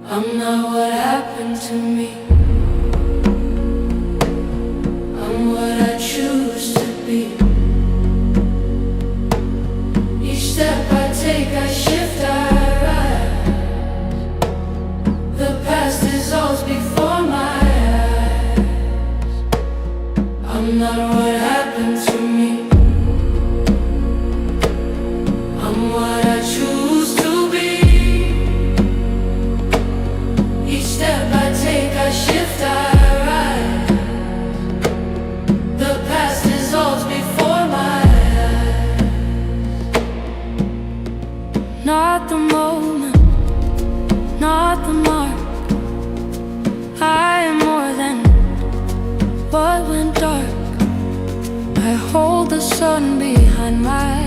I'm not what happened to me. I'm what I choose to be. Each step I take, I shift, I rise. The past dissolves before my eyes. I'm not what happened to me. I'm what I choose to be. Each step I take, I shift, I rise. The past dissolves before my eyes. Not the moment, not the mark. I am more than what went dark. I hold the sun behind my